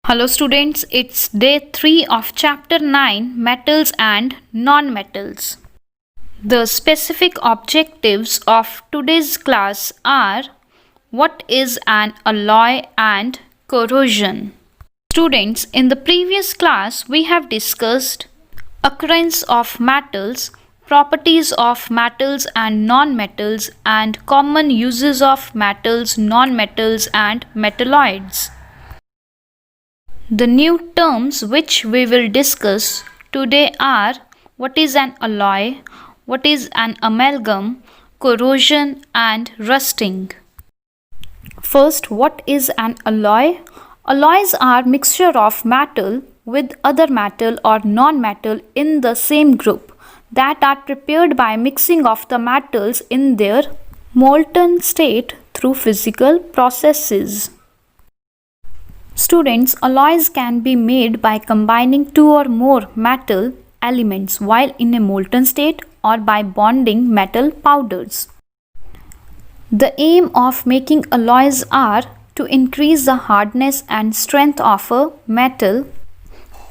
Hello students, it's day 3 of chapter 9, Metals and Non-Metals. The specific objectives of today's class are: what is an alloy and corrosion? Students, in the previous class we have discussed occurrence of metals, properties of metals and non-metals, and common uses of metals, non-metals and metalloids. The new terms which we will discuss today are: what is an alloy, what is an amalgam, corrosion and rusting. First, what is an alloy? Alloys are mixture of metal with other metal or non-metal in the same group that are prepared by mixing of the metals in their molten state through physical processes. Students, alloys can be made by combining two or more metal elements while in a molten state or by bonding metal powders. The aim of making alloys are to increase the hardness and strength of a metal,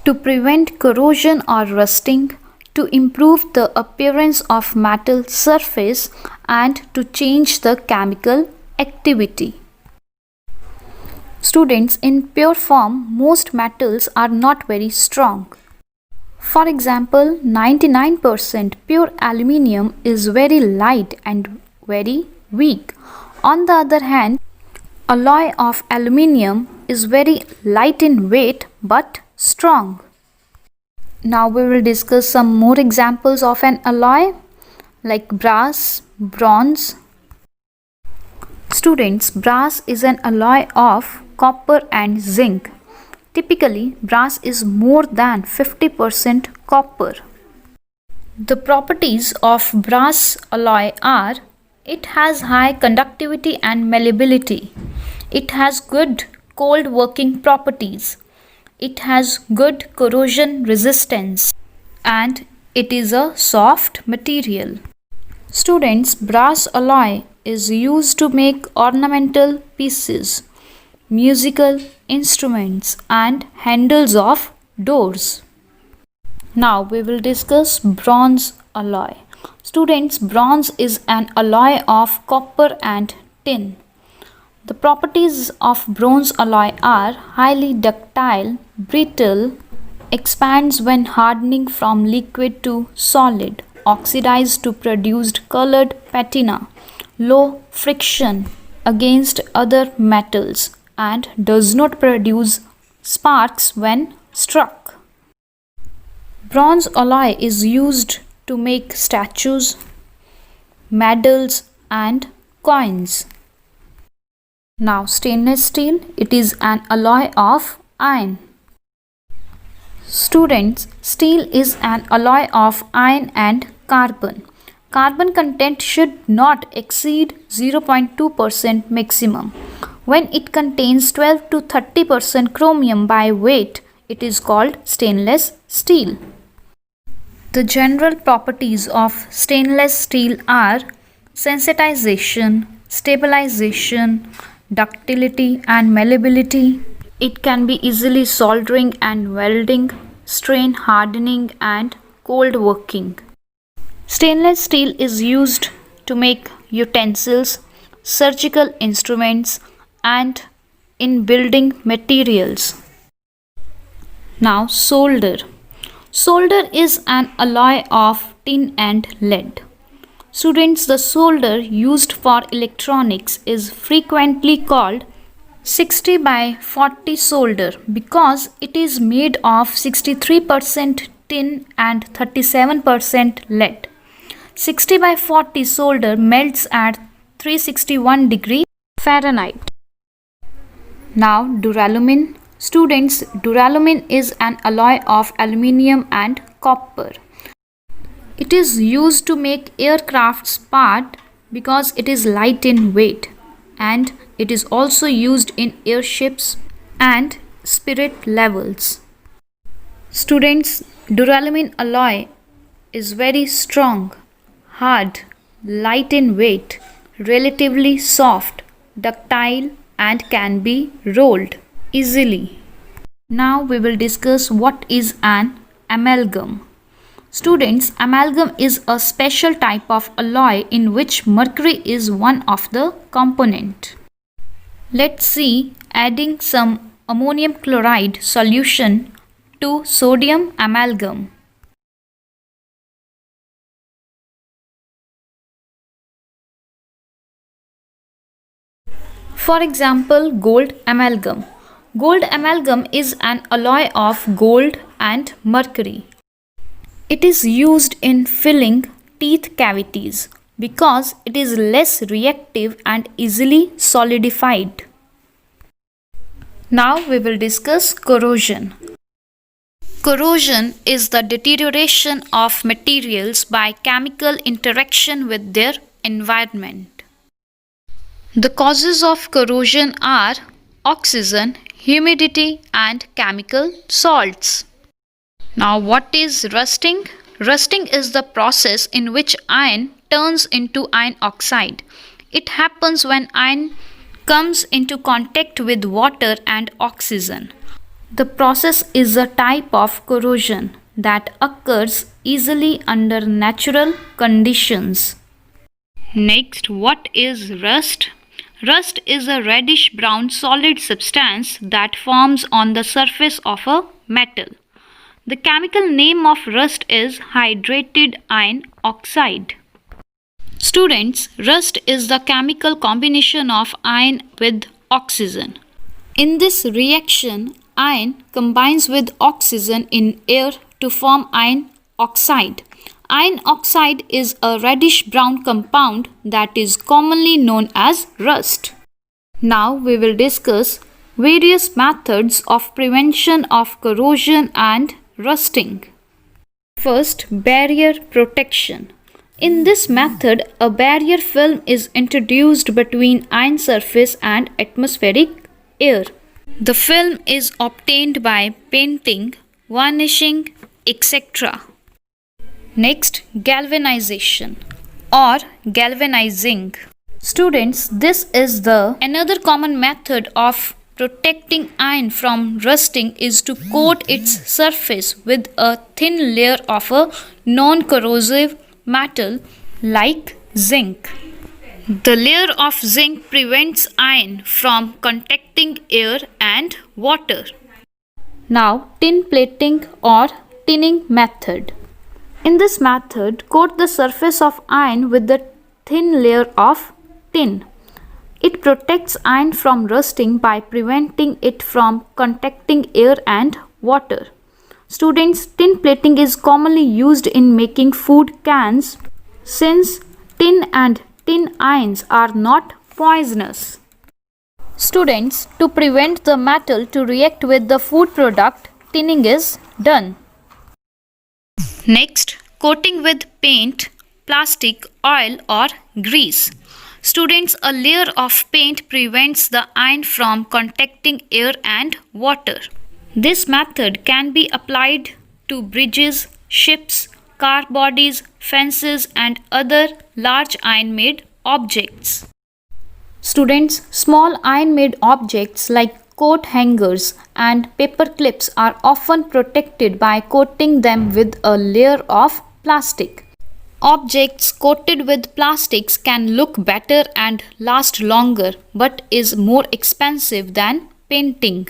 to prevent corrosion or rusting, to improve the appearance of metal surface, and to change the chemical activity. Students, in pure form, most metals are not very strong. For example, 99% pure aluminium is very light and very weak. On the other hand, alloy of aluminium is very light in weight but strong. Now we will discuss some more examples of an alloy like brass, bronze. Students, brass is an alloy of copper and zinc. Typically, brass is more than 50% copper. The properties of brass alloy are: it has high conductivity and malleability. It has good cold working properties. It has good corrosion resistance. And it is a soft material. Students, brass alloy is used to make ornamental pieces, musical instruments and handles of doors. Now we will discuss bronze alloy. Students, bronze is an alloy of copper and tin. The properties of bronze alloy are highly ductile, brittle, expands when hardening from liquid to solid, oxidized to produced colored patina, low friction against other metals, and does not produce sparks when struck. Bronze alloy is used to make statues, medals and coins. Now stainless steel, it is an alloy of iron. Students, steel is an alloy of iron and carbon. Carbon content should not exceed 0.2% maximum. When it contains 12 to 30% chromium by weight, it is called stainless steel. The general properties of stainless steel are sensitization, stabilization, ductility and malleability. It can be easily soldering and welding, strain hardening and cold working. Stainless steel is used to make utensils, surgical instruments and in building materials. Now solder. Solder is an alloy of tin and lead. Students, the solder used for electronics is frequently called 60 by 40 solder because it is made of 63% tin and 37% lead. 60 by 40 solder melts at 361 degrees Fahrenheit. Now Duralumin. Students, Duralumin is an alloy of aluminium and copper. It is used to make aircraft's part because it is light in weight, and it is also used in airships and spirit levels. Students, Duralumin alloy is very strong, hard, light in weight, relatively soft, ductile and can be rolled easily. Now we will discuss what is an amalgam. Students, amalgam is a special type of alloy in which mercury is one of the component. Let's see adding some ammonium chloride solution to sodium amalgam. For example, gold amalgam. Gold amalgam is an alloy of gold and mercury. It is used in filling teeth cavities because it is less reactive and easily solidified. Now we will discuss corrosion. Corrosion is the deterioration of materials by chemical interaction with their environment. The causes of corrosion are oxygen, humidity, and chemical salts. Now, what is rusting? Rusting is the process in which iron turns into iron oxide. It happens when iron comes into contact with water and oxygen. The process is a type of corrosion that occurs easily under natural conditions. Next, what is rust? Rust is a reddish-brown solid substance that forms on the surface of a metal. The chemical name of rust is hydrated iron oxide. Students, rust is the chemical combination of iron with oxygen. In this reaction, iron combines with oxygen in air to form iron oxide. Iron oxide is a reddish-brown compound that is commonly known as rust. Now we will discuss various methods of prevention of corrosion and rusting. First, barrier protection. In this method, a barrier film is introduced between iron surface and atmospheric air. The film is obtained by painting, varnishing, etc. Next, galvanization or galvanizing. Students, this is the another common method of protecting iron from rusting is to coat its surface with a thin layer of a non-corrosive metal like zinc. The layer of zinc prevents iron from contacting air and water. Now, tin plating or tinning method. In this method, coat the surface of iron with the thin layer of tin. It protects iron from rusting by preventing it from contacting air and water. Students, tin plating is commonly used in making food cans since tin and tin ions are not poisonous. Students, to prevent the metal to react with the food product, tinning is done. Next, coating with paint, plastic, oil or grease. Students, a layer of paint prevents the iron from contacting air and water. This method can be applied to bridges, ships, car bodies, fences and other large iron-made objects. Students, small iron-made objects like coat hangers and paper clips are often protected by coating them with a layer of plastic. Objects coated with plastics can look better and last longer but is more expensive than painting.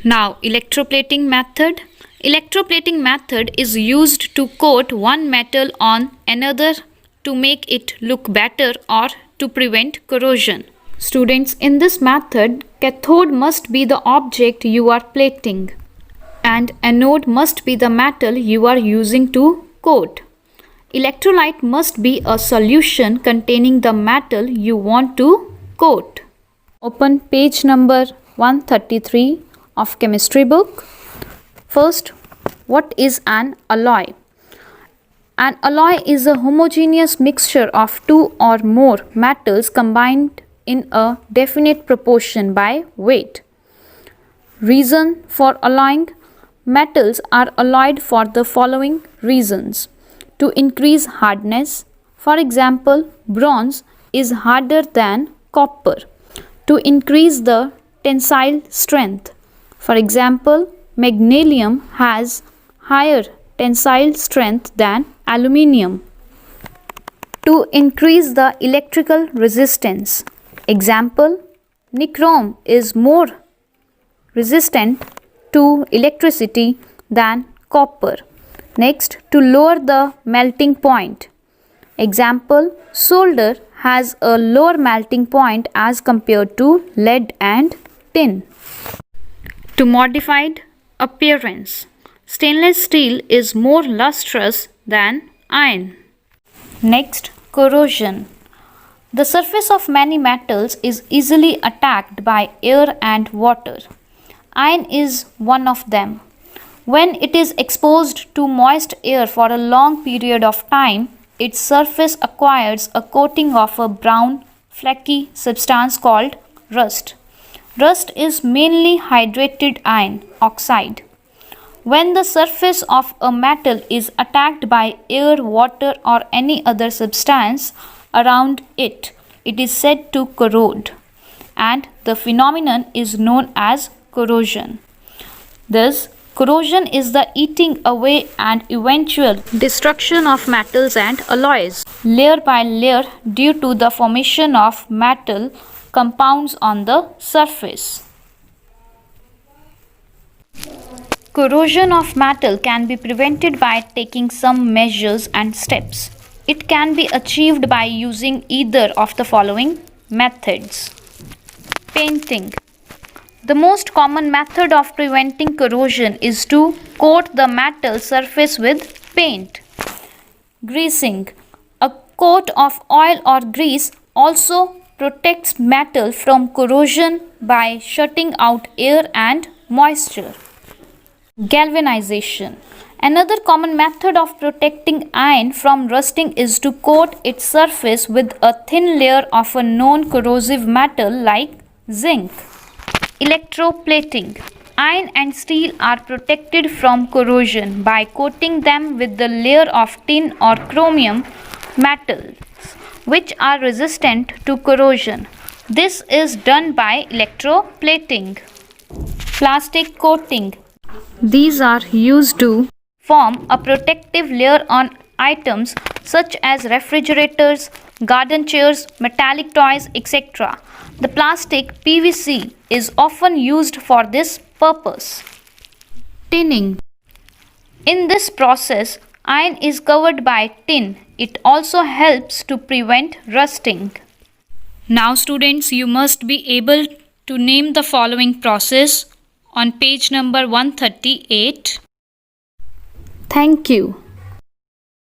Now, electroplating method. Electroplating method is used to coat one metal on another to make it look better or to prevent corrosion. Students, in this method, cathode must be the object you are plating and anode must be the metal you are using to coat. Electrolyte must be a solution containing the metal you want to coat. Open page number 133 of chemistry book. First, what is an alloy? An alloy is a homogeneous mixture of two or more metals combined in a definite proportion by weight. Reason for alloying: metals are alloyed for the following reasons. To increase hardness, for example, bronze is harder than copper. To increase the tensile strength, For example, magnesium has higher tensile strength than aluminium. To increase the electrical resistance. Example, nichrome is more resistant to electricity than copper. Next, to lower the melting point. Example, solder has a lower melting point as compared to lead and tin. To modified appearance. Stainless steel is more lustrous than iron. Next, corrosion. The surface of many metals is easily attacked by air and water. Iron is one of them. When it is exposed to moist air for a long period of time, its surface acquires a coating of a brown, flaky substance called rust. Rust is mainly hydrated iron oxide. When the surface of a metal is attacked by air, water, or any other substance around it, it is said to corrode, and the phenomenon is known as corrosion. Thus, corrosion is the eating away and eventual destruction of metals and alloys, layer by layer, due to the formation of metal compounds on the surface. Corrosion of metal can be prevented by taking some measures and steps. It can be achieved by using either of the following methods. Painting. The most common method of preventing corrosion is to coat the metal surface with paint. Greasing. A coat of oil or grease also protects metal from corrosion by shutting out air and moisture. Galvanization. Another common method of protecting iron from rusting is to coat its surface with a thin layer of a non-corrosive metal like zinc. Electroplating. Iron and steel are protected from corrosion by coating them with the layer of tin or chromium metals, which are resistant to corrosion. This is done by electroplating. Plastic coating. These are used to form a protective layer on items such as refrigerators, garden chairs, metallic toys, etc. The plastic PVC is often used for this purpose. Tinning. In this process, iron is covered by tin. It also helps to prevent rusting. Now students, you must be able to name the following process on page number 138. Thank you.